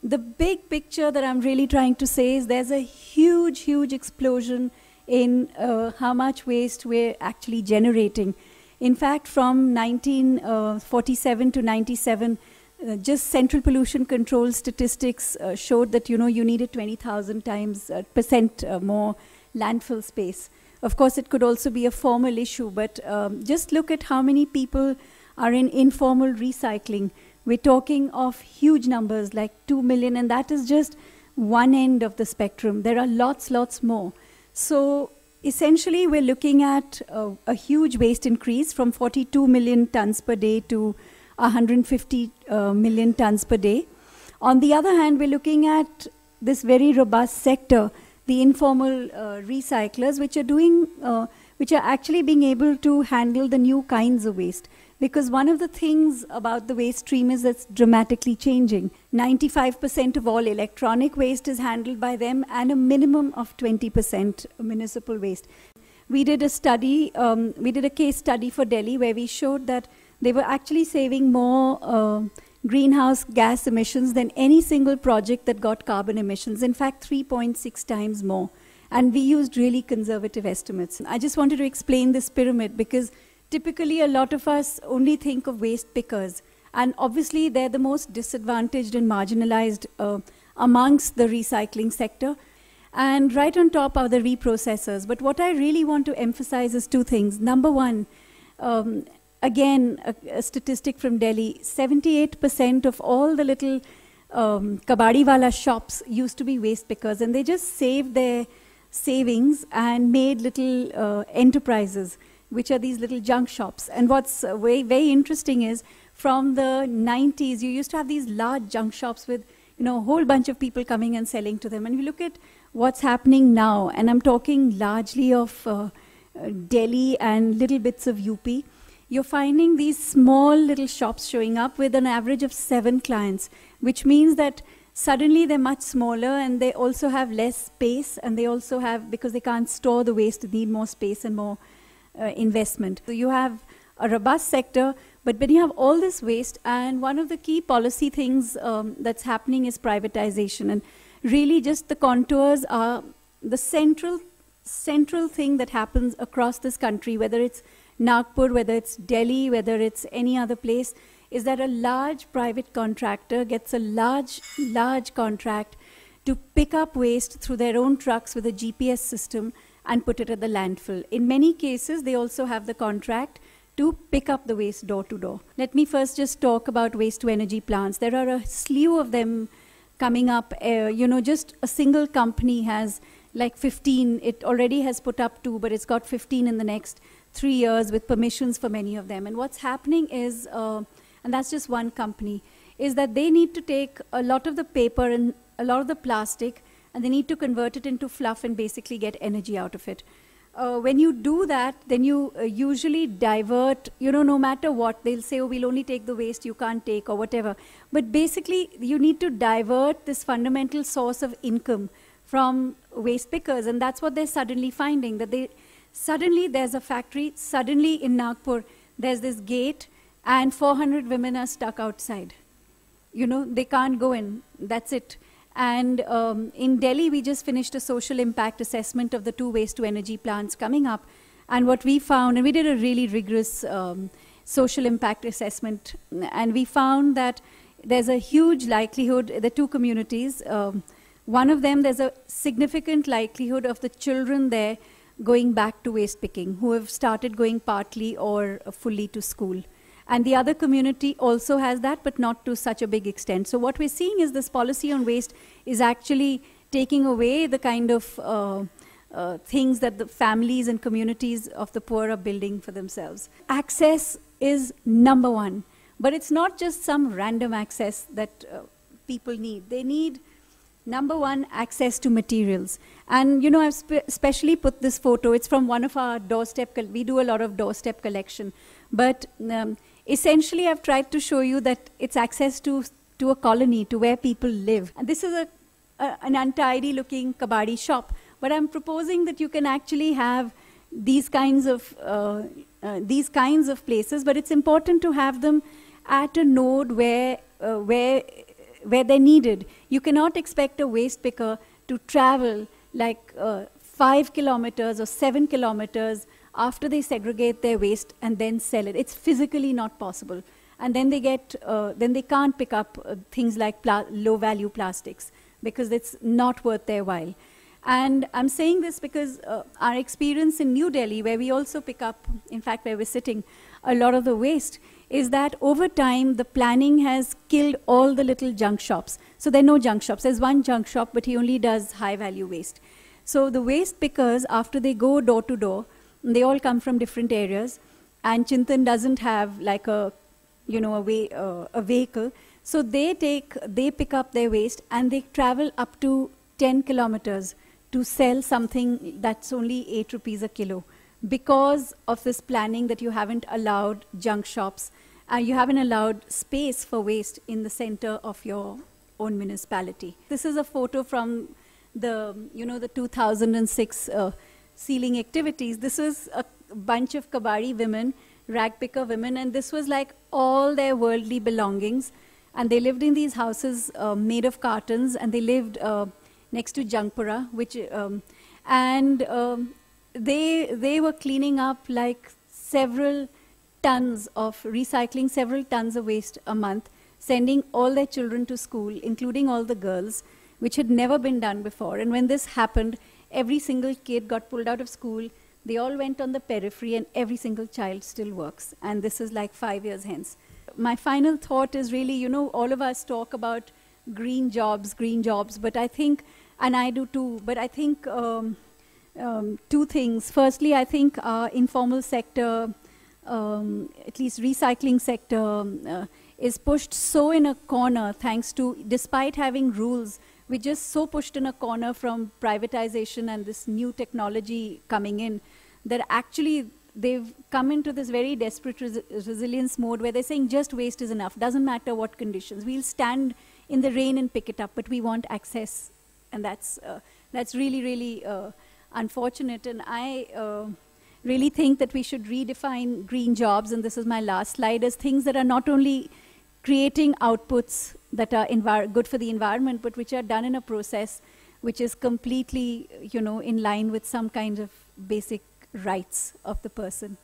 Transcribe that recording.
The big picture that I'm really trying to say is there's a huge, huge explosion in how much waste we're actually generating. In fact, from 1947 to 97, just Central Pollution Control statistics showed that, you needed 20,000 times percent more landfill space. Of course, it could also be a formal issue, but just look at how many people are in informal recycling. We're talking of huge numbers, like 2 million, and that is just one end of the spectrum. There are lots more. So essentially, we're looking at a huge waste increase from 42 million tons per day to 150 million tons per day. On the other hand, we're looking at this very robust sector, the informal recyclers, which are actually being able to handle the new kinds of waste. Because one of the things about the waste stream is it's dramatically changing. 95% of all electronic waste is handled by them, and a minimum of 20% municipal waste. We did a study, we did a case study for Delhi where we showed that they were actually saving more greenhouse gas emissions than any single project that got carbon emissions. In fact, 3.6 times more. And we used really conservative estimates. I just wanted to explain this pyramid because typically a lot of us only think of waste pickers. And obviously they're the most disadvantaged and marginalized amongst the recycling sector. And right on top are the reprocessors. But what I really want to emphasize is two things. Number one, again, a statistic from Delhi, 78% of all the little kabadiwala shops used to be waste pickers, and they just saved their savings and made little enterprises, which are these little junk shops. And what's very interesting is from the 90s, you used to have these large junk shops with a whole bunch of people coming and selling to them. And if you look at what's happening now, and I'm talking largely of Delhi and little bits of UP, you're finding these small little shops showing up with an average of 7 clients, which means that suddenly they're much smaller and they also have less space, and they also have, because they can't store the waste, they need more space and more investment. So you have a robust sector, but when you have all this waste, and one of the key policy things that's happening is privatization, and really just the contours are the central thing that happens across this country, whether it's Nagpur, whether it's Delhi, whether it's any other place, is that a large private contractor gets a large contract to pick up waste through their own trucks with a GPS system and put it at the landfill. In many cases, they also have the contract to pick up the waste door to door. Let me first just talk about waste to energy plants. There are a slew of them coming up. Just a single company has like 15. It already has put up 2, but it's got 15 in the next 3 years with permissions for many of them. And what's happening is, and that's just one company, is that they need to take a lot of the paper and a lot of the plastic, and they need to convert it into fluff and basically get energy out of it. When you do that, then you usually divert, no matter what, they'll say, oh, we'll only take the waste you can't take or whatever. But basically, you need to divert this fundamental source of income from waste pickers, and that's what they're suddenly finding, that suddenly there's a factory, suddenly in Nagpur, there's this gate, and 400 women are stuck outside. They can't go in, that's it. And in Delhi, we just finished a social impact assessment of the 2 waste to energy plants coming up. And what we found, and we did a really rigorous social impact assessment, and we found that there's a huge likelihood, the 2 communities, one of them, there's a significant likelihood of the children there going back to waste picking, who have started going partly or fully to school. And the other community also has that, but not to such a big extent. So what we're seeing is this policy on waste is actually taking away the kind of things that the families and communities of the poor are building for themselves. Access is number one, but it's not just some random access that people need. They need, number one, access to materials. And I've specially put this photo. It's from one of our doorstep, we do a lot of doorstep collection. But essentially, I've tried to show you that it's access to a colony, to where people live. And this is an untidy looking kabadi shop. But I'm proposing that you can actually have these kinds of places, but it's important to have them at a node where where they're needed. You cannot expect a waste picker to travel like 5 kilometers or 7 kilometers after they segregate their waste and then sell it. It's physically not possible. And then they get, then they can't pick up things like low-value plastics because it's not worth their while. And I'm saying this because our experience in New Delhi, where we also pick up, in fact, where we're sitting, a lot of the waste, is that over time, the planning has killed all the little junk shops. So there are no junk shops. There's one junk shop, but he only does high-value waste. So the waste pickers, after they go door to door, they all come from different areas, and Chintan doesn't have like a, you know, a vehicle. So they pick up their waste and they travel up to 10 kilometers to sell something that's only 8 rupees a kilo, because of this planning that you haven't allowed junk shops, you haven't allowed space for waste in the center of your own municipality. This is a photo from the, you know, the 2006 sealing activities. This is a bunch of Kabadi women, rag picker women, and this was like all their worldly belongings. And they lived in these houses made of cartons, and they lived next to Jangpura, which, they were cleaning up like several tons of, recycling several tons of waste a month, sending all their children to school, including all the girls, which had never been done before. And when this happened, every single kid got pulled out of school. They all went on the periphery, and every single child still works. And this is like 5 years hence. My final thought is really, you know, all of us talk about green jobs, but I think, and I do too, but I think two things. Firstly, I think our informal sector, at least recycling sector, is pushed so in a corner thanks to, despite having rules, we're just so pushed in a corner from privatization and this new technology coming in, that actually they've come into this very desperate resilience mode where they're saying just waste is enough, doesn't matter what conditions. We'll stand in the rain and pick it up, but we want access. And that's really, really unfortunate. And I really think that we should redefine green jobs, and this is my last slide, as things that are not only creating outputs that are good for the environment, but which are done in a process which is completely, you know, in line with some kind of basic rights of the person.